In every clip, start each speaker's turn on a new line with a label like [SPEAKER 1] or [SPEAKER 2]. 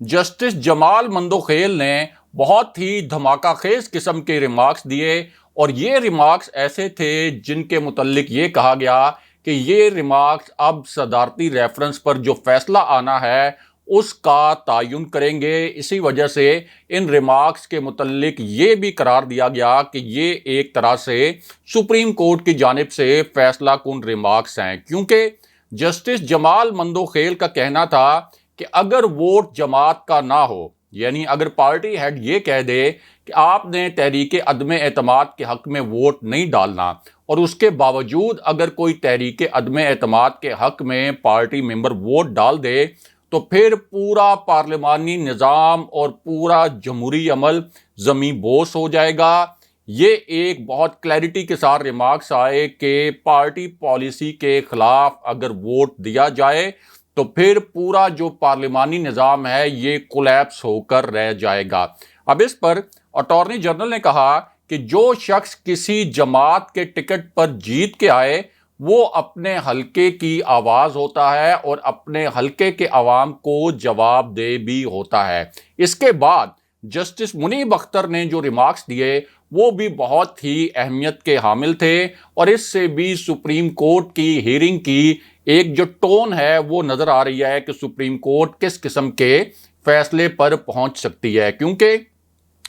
[SPEAKER 1] Justice جمال مندوخیل نے بہت ہی دھماکہ خیز قسم کے ریمارکس دیے، اور یہ ریمارکس ایسے تھے جن کے متعلق یہ کہا گیا کہ یہ ریمارکس اب صدارتی ریفرنس پر جو فیصلہ آنا ہے اس کا تعین کریں گے۔ اسی وجہ سے ان ریمارکس کے متعلق یہ بھی قرار دیا گیا کہ یہ ایک طرح سے سپریم کورٹ کی جانب سے فیصلہ کن ریمارکس ہیں، کیونکہ جسٹس جمال مندوخیل کا کہنا تھا کہ اگر ووٹ جماعت کا نہ ہو، یعنی اگر پارٹی ہیڈ یہ کہہ دے کہ آپ نے تحریک عدم اعتماد کے حق میں ووٹ نہیں ڈالنا، اور اس کے باوجود اگر کوئی تحریک عدم اعتماد کے حق میں پارٹی ممبر ووٹ ڈال دے تو پھر پورا پارلیمانی نظام اور پورا جمہوری عمل زمین بوس ہو جائے گا۔ یہ ایک بہت کلیئرٹی کے ساتھ ریمارکس آئے کہ پارٹی پالیسی کے خلاف اگر ووٹ دیا جائے تو پھر پورا جو پارلیمانی نظام ہے یہ کولیپس ہو کر رہ جائے گا۔ اب اس پر اٹارنی جنرل نے کہا کہ جو شخص کسی جماعت کے ٹکٹ پر جیت کے آئے وہ اپنے حلقے کی آواز ہوتا ہے اور اپنے حلقے کے عوام کو جواب دہ بھی ہوتا ہے۔ اس کے بعد جسٹس منیب اختر نے جو ریمارکس دیے وہ بھی بہت ہی اہمیت کے حامل تھے، اور اس سے بھی سپریم کورٹ کی ہیئرنگ کی ایک جو ٹون ہے وہ نظر آ رہی ہے کہ سپریم کورٹ کس قسم کے فیصلے پر پہنچ سکتی ہے، کیونکہ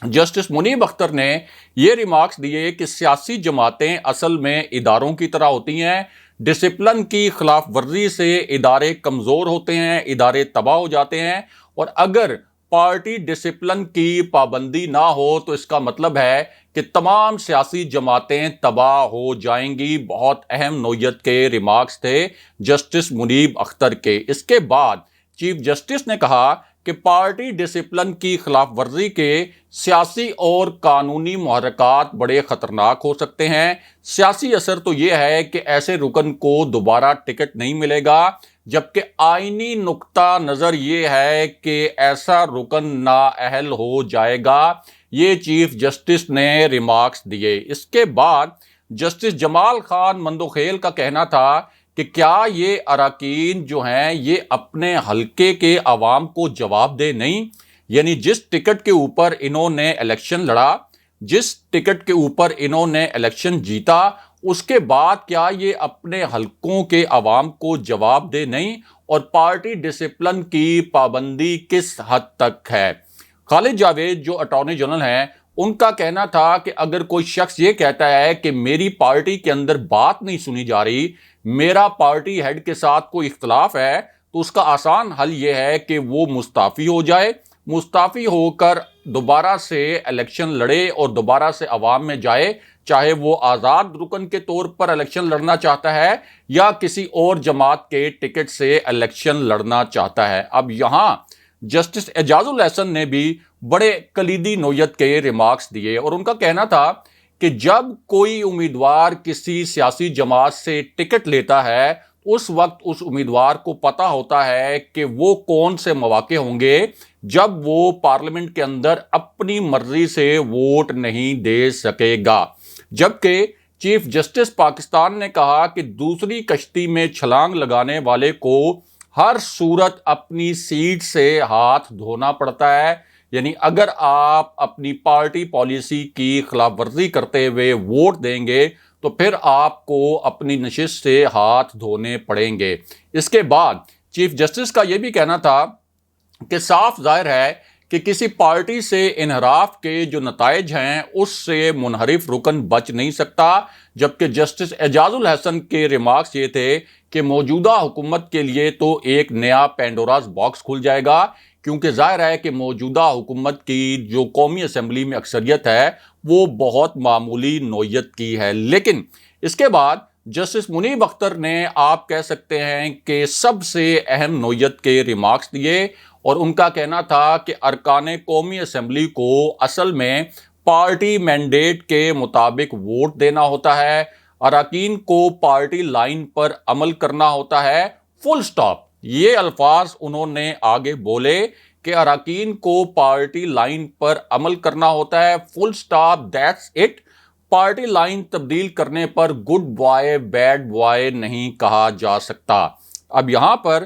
[SPEAKER 1] جسٹس منیب اختر نے یہ ریمارکس دیے کہ سیاسی جماعتیں اصل میں اداروں کی طرح ہوتی ہیں، ڈسپلن کی خلاف ورزی سے ادارے کمزور ہوتے ہیں، ادارے تباہ ہو جاتے ہیں، اور اگر پارٹی ڈسپلن کی پابندی نہ ہو تو اس کا مطلب ہے کہ تمام سیاسی جماعتیں تباہ ہو جائیں گی۔ بہت اہم نوعیت کے ریمارکس تھے جسٹس منیب اختر کے۔ اس کے بعد چیف جسٹس نے کہا کہ پارٹی ڈسپلن کی خلاف ورزی کے سیاسی اور قانونی محرکات بڑے خطرناک ہو سکتے ہیں۔ سیاسی اثر تو یہ ہے کہ ایسے رکن کو دوبارہ ٹکٹ نہیں ملے گا، جبکہ آئینی نقطہ نظر یہ ہے کہ ایسا رکن نااہل ہو جائے گا۔ یہ چیف جسٹس نے ریمارکس دیے۔ اس کے بعد جسٹس جمال خان مندوخیل کا کہنا تھا کہ کیا یہ اراکین جو ہیں یہ اپنے حلقے کے عوام کو جواب دے نہیں، یعنی جس ٹکٹ کے اوپر انہوں نے الیکشن لڑا، جس ٹکٹ کے اوپر انہوں نے الیکشن جیتا، اس کے بعد کیا یہ اپنے حلقوں کے عوام کو جواب دے نہیں، اور پارٹی ڈسپلن کی پابندی کس حد تک ہے؟ خالد جاوید جو اٹارنی جنرل ہیں ان کا کہنا تھا کہ اگر کوئی شخص یہ کہتا ہے کہ میری پارٹی کے اندر بات نہیں سنی جا رہی، میرا پارٹی ہیڈ کے ساتھ کوئی اختلاف ہے، تو اس کا آسان حل یہ ہے کہ وہ مستعفی ہو جائے، مستعفی ہو کر دوبارہ سے الیکشن لڑے اور دوبارہ سے عوام میں جائے، چاہے وہ آزاد رکن کے طور پر الیکشن لڑنا چاہتا ہے یا کسی اور جماعت کے ٹکٹ سے الیکشن لڑنا چاہتا ہے۔ اب یہاں جسٹس اعجاز الحسن نے بھی بڑے کلیدی نوعیت کے ریمارکس دیے، اور ان کا کہنا تھا کہ جب کوئی امیدوار کسی سیاسی جماعت سے ٹکٹ لیتا ہے اس وقت اس امیدوار کو پتہ ہوتا ہے کہ وہ کون سے مواقع ہوں گے جب وہ پارلیمنٹ کے اندر اپنی مرضی سے ووٹ نہیں دے سکے گا۔ جبکہ چیف جسٹس پاکستان نے کہا کہ دوسری کشتی میں چھلانگ لگانے والے کو ہر صورت اپنی سیٹ سے ہاتھ دھونا پڑتا ہے، یعنی اگر آپ اپنی پارٹی پالیسی کی خلاف ورزی کرتے ہوئے ووٹ دیں گے تو پھر آپ کو اپنی نشست سے ہاتھ دھونے پڑیں گے۔ اس کے بعد چیف جسٹس کا یہ بھی کہنا تھا کہ صاف ظاہر ہے کہ کسی پارٹی سے انحراف کے جو نتائج ہیں اس سے منحرف رکن بچ نہیں سکتا، جبکہ جسٹس اعجاز الحسن کے ریمارکس یہ تھے کہ موجودہ حکومت کے لیے تو ایک نیا پینڈوراز باکس کھل جائے گا، کیونکہ ظاہر ہے کہ موجودہ حکومت کی جو قومی اسمبلی میں اکثریت ہے وہ بہت معمولی نوعیت کی ہے۔ لیکن اس کے بعد جسٹس منیب اختر نے آپ کہہ سکتے ہیں کہ سب سے اہم نوعیت کے ریمارکس دیے، اور ان کا کہنا تھا کہ ارکان قومی اسمبلی کو اصل میں پارٹی مینڈیٹ کے مطابق ووٹ دینا ہوتا ہے، اراکین کو پارٹی لائن پر عمل کرنا ہوتا ہے، فل سٹاپ۔ یہ الفاظ انہوں نے آگے بولے کہ اراکین کو پارٹی لائن پر عمل کرنا ہوتا ہے، full stop, that's it. Party line تبدیل کرنے پر گڈ بوائے بیڈ بوائے نہیں کہا جا سکتا۔ اب یہاں پر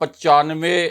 [SPEAKER 1] 95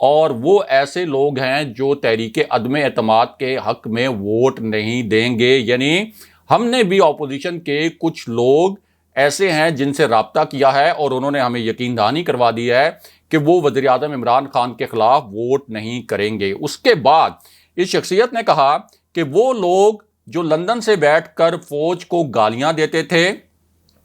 [SPEAKER 1] اور وہ ایسے لوگ ہیں جو تحریک عدم اعتماد کے حق میں ووٹ نہیں دیں گے. یعنی ہم نے بھی اپوزیشن کے کچھ لوگ ایسے ہیں جن سے رابطہ کیا ہے اور انہوں نے ہمیں یقین دہانی کروا دی ہے کہ وہ وزیر اعظم عمران خان کے خلاف ووٹ نہیں کریں گے. اس کے بعد اس شخصیت نے کہا کہ وہ لوگ جو لندن سے بیٹھ کر فوج کو گالیاں دیتے تھے،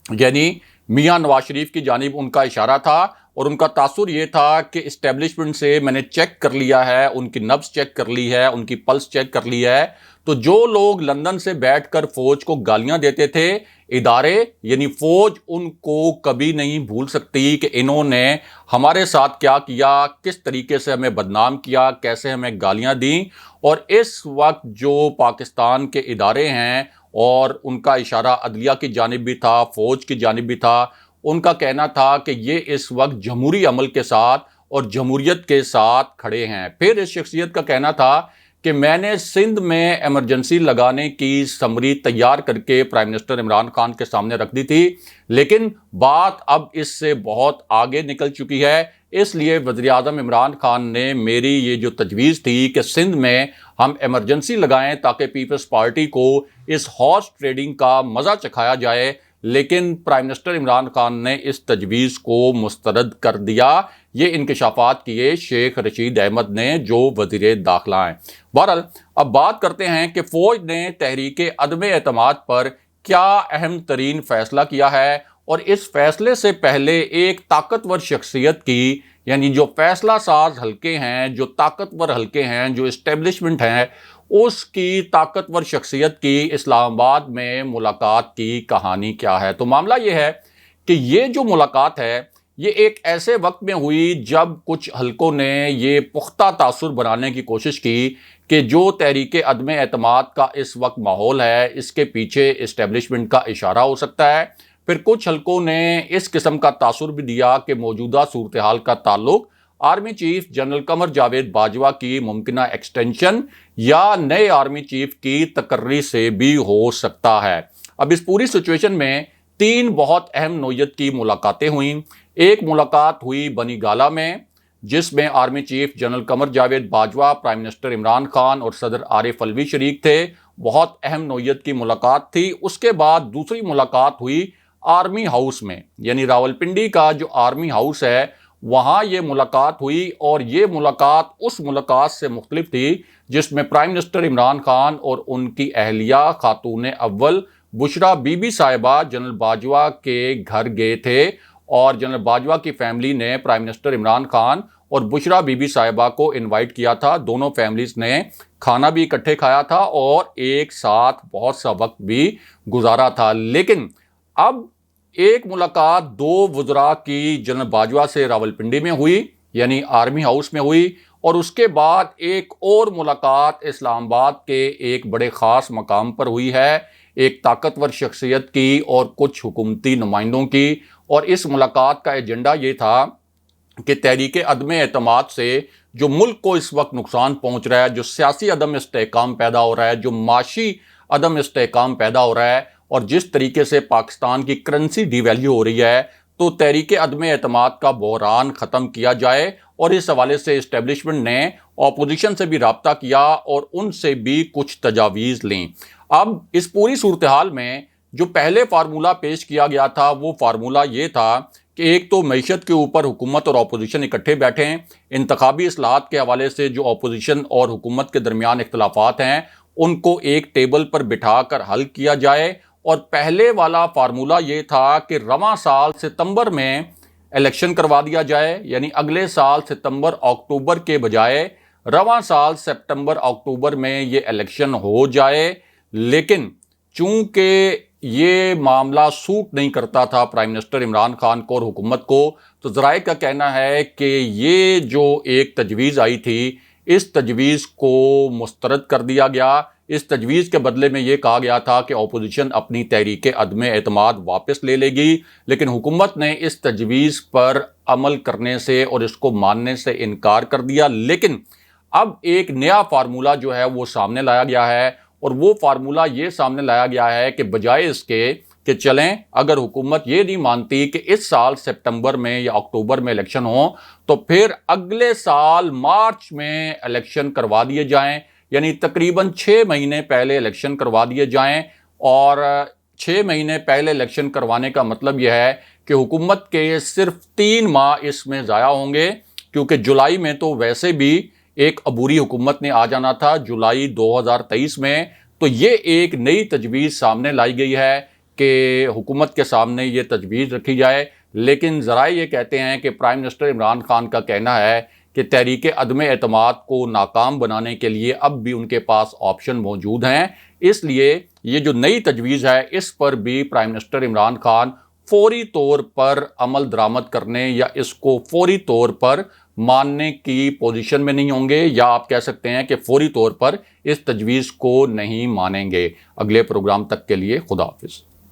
[SPEAKER 1] یعنی میاں نواز شریف کی جانب ان کا اشارہ تھا اور ان کا تاثر یہ تھا کہ اسٹیبلشمنٹ سے میں نے چیک کر لیا ہے، ان کی نبض چیک کر لی ہے، ان کی پلس چیک کر لی ہے. تو جو لوگ لندن سے بیٹھ کر فوج کو گالیاں دیتے تھے، ادارے یعنی فوج ان کو کبھی نہیں بھول سکتی کہ انہوں نے ہمارے ساتھ کیا کیا، کس طریقے سے ہمیں بدنام کیا، کیسے ہمیں گالیاں دیں. اور اس وقت جو پاکستان کے ادارے ہیں اور ان کا اشارہ عدلیہ کی جانب بھی تھا، فوج کی جانب بھی تھا، ان کا کہنا تھا کہ یہ اس وقت جمہوری عمل کے ساتھ اور جمہوریت کے ساتھ کھڑے ہیں. پھر اس شخصیت کا کہنا تھا کہ میں نے سندھ میں ایمرجنسی لگانے کی سمری تیار کر کے پرائم منسٹر عمران خان کے سامنے رکھ دی تھی، لیکن بات اب اس سے بہت آگے نکل چکی ہے. اس لیے وزیر اعظم عمران خان نے میری یہ جو تجویز تھی کہ سندھ میں ہم ایمرجنسی لگائیں تاکہ پیپلز پارٹی کو اس ہارس ٹریڈنگ کا مزہ چکھایا جائے، لیکن پرائم منسٹر عمران خان نے اس تجویز کو مسترد کر دیا. یہ انکشافات کیے شیخ رشید احمد نے جو وزیر داخلہ ہیں. بہرحال اب بات کرتے ہیں کہ فوج نے تحریک عدم اعتماد پر کیا اہم ترین فیصلہ کیا ہے، اور اس فیصلے سے پہلے ایک طاقتور شخصیت کی، یعنی جو فیصلہ ساز حلقے ہیں، جو طاقتور حلقے ہیں، جو اسٹیبلشمنٹ ہیں، اس کی طاقتور شخصیت کی اسلام آباد میں ملاقات کی کہانی کیا ہے. تو معاملہ یہ ہے کہ یہ جو ملاقات ہے یہ ایک ایسے وقت میں ہوئی جب کچھ حلقوں نے یہ پختہ تاثر بنانے کی کوشش کی کہ جو تحریک عدم اعتماد کا اس وقت ماحول ہے اس کے پیچھے اسٹیبلشمنٹ کا اشارہ ہو سکتا ہے. پھر کچھ حلقوں نے اس قسم کا تاثر بھی دیا کہ موجودہ صورتحال کا تعلق army chief general Qamar Javed Bajwa کی ممکنہ ایکسٹینشن یا نئے آرمی چیف کی تقرری سے بھی ہو سکتا ہے. اب اس پوری سچویشن میں 3 بہت اہم نوعیت کی ملاقاتیں ہوئیں. ایک ملاقات ہوئی بنی گالہ میں جس میں army chief general Qamar Javed Bajwa, prime minister Imran Khan اور صدر عارف علوی شریک تھے. بہت اہم نوعیت کی ملاقات تھی. اس کے بعد دوسری ملاقات ہوئی آرمی ہاؤس میں، یعنی راولپنڈی کا جو آرمی ہاؤس ہے وہاں یہ ملاقات ہوئی، اور یہ ملاقات اس ملاقات سے مختلف تھی جس میں پرائم منسٹر عمران خان اور ان کی اہلیہ خاتون اول بشرا بی بی صاحبہ جنرل باجوہ کے گھر گئے تھے، اور جنرل باجوہ کی فیملی نے پرائم منسٹر عمران خان اور بشرا بی بی صاحبہ کو انوائٹ کیا تھا. دونوں فیملیز نے کھانا بھی اکٹھے کھایا تھا اور ایک ساتھ بہت سا وقت بھی گزارا تھا. لیکن اب ایک ملاقات 2 وزراء کی جنرل باجوہ سے راولپنڈی میں ہوئی، یعنی آرمی ہاؤس میں ہوئی، اور اس کے بعد ایک اور ملاقات اسلام آباد کے ایک بڑے خاص مقام پر ہوئی ہے، ایک طاقتور شخصیت کی اور کچھ حکومتی نمائندوں کی. اور اس ملاقات کا ایجنڈا یہ تھا کہ تحریک عدم اعتماد سے جو ملک کو اس وقت نقصان پہنچ رہا ہے، جو سیاسی عدم استحکام پیدا ہو رہا ہے، جو معاشی عدم استحکام پیدا ہو رہا ہے، اور جس طریقے سے پاکستان کی کرنسی ڈی ویلیو ہو رہی ہے، تو تحریک عدم اعتماد کا بحران ختم کیا جائے. اور اس حوالے سے اسٹیبلشمنٹ نے اپوزیشن سے بھی رابطہ کیا اور ان سے بھی کچھ تجاویز لیں. اب اس پوری صورتحال میں جو پہلے فارمولہ پیش کیا گیا تھا وہ فارمولہ یہ تھا کہ ایک تو معیشت کے اوپر حکومت اور اپوزیشن اکٹھے بیٹھیں، انتخابی اصلاحات کے حوالے سے جو اپوزیشن اور حکومت کے درمیان اختلافات ہیں ان کو ایک ٹیبل پر بٹھا کر حل کیا جائے. اور پہلے والا فارمولہ یہ تھا کہ رواں سال ستمبر میں الیکشن کروا دیا جائے، یعنی اگلے سال ستمبر اکتوبر کے بجائے رواں سال سپٹمبر اکتوبر میں یہ الیکشن ہو جائے. لیکن چونکہ یہ معاملہ سوٹ نہیں کرتا تھا پرائم منسٹر عمران خان کو اور حکومت کو، تو ذرائع کا کہنا ہے کہ یہ جو ایک تجویز آئی تھی اس تجویز کو مسترد کر دیا گیا. اس تجویز کے بدلے میں یہ کہا گیا تھا کہ اپوزیشن اپنی تحریک عدم اعتماد واپس لے لے گی، لیکن حکومت نے اس تجویز پر عمل کرنے سے اور اس کو ماننے سے انکار کر دیا. لیکن اب ایک نیا فارمولہ جو ہے وہ سامنے لایا گیا ہے، اور وہ فارمولہ یہ سامنے لایا گیا ہے کہ بجائے اس کے کہ چلیں اگر حکومت یہ نہیں مانتی کہ اس سال سپتمبر میں یا اکتوبر میں الیکشن ہو تو پھر اگلے سال مارچ میں الیکشن کروا دیے جائیں، یعنی تقریباً 6 مہینے پہلے الیکشن کروا دیے جائیں۔ اور 6 مہینے پہلے الیکشن کروانے کا مطلب یہ ہے کہ حکومت کے صرف 3 ماہ اس میں ضائع ہوں گے، کیونکہ جولائی میں تو ویسے بھی ایک عبوری حکومت نے آ جانا تھا جولائی 2023 میں۔ تو یہ ایک نئی تجویز سامنے لائی گئی ہے کہ حکومت کے سامنے یہ تجویز رکھی جائے، لیکن ذرائع یہ کہتے ہیں کہ پرائم منسٹر عمران خان کا کہنا ہے کہ تحریک عدم اعتماد کو ناکام بنانے کے لیے اب بھی ان کے پاس آپشن موجود ہیں، اس لیے یہ جو نئی تجویز ہے اس پر بھی پرائم منسٹر عمران خان فوری طور پر عمل درآمد کرنے یا اس کو فوری طور پر ماننے کی پوزیشن میں نہیں ہوں گے، یا آپ کہہ سکتے ہیں کہ فوری طور پر اس تجویز کو نہیں مانیں گے۔ اگلے پروگرام تک کے لیے خدا حافظ۔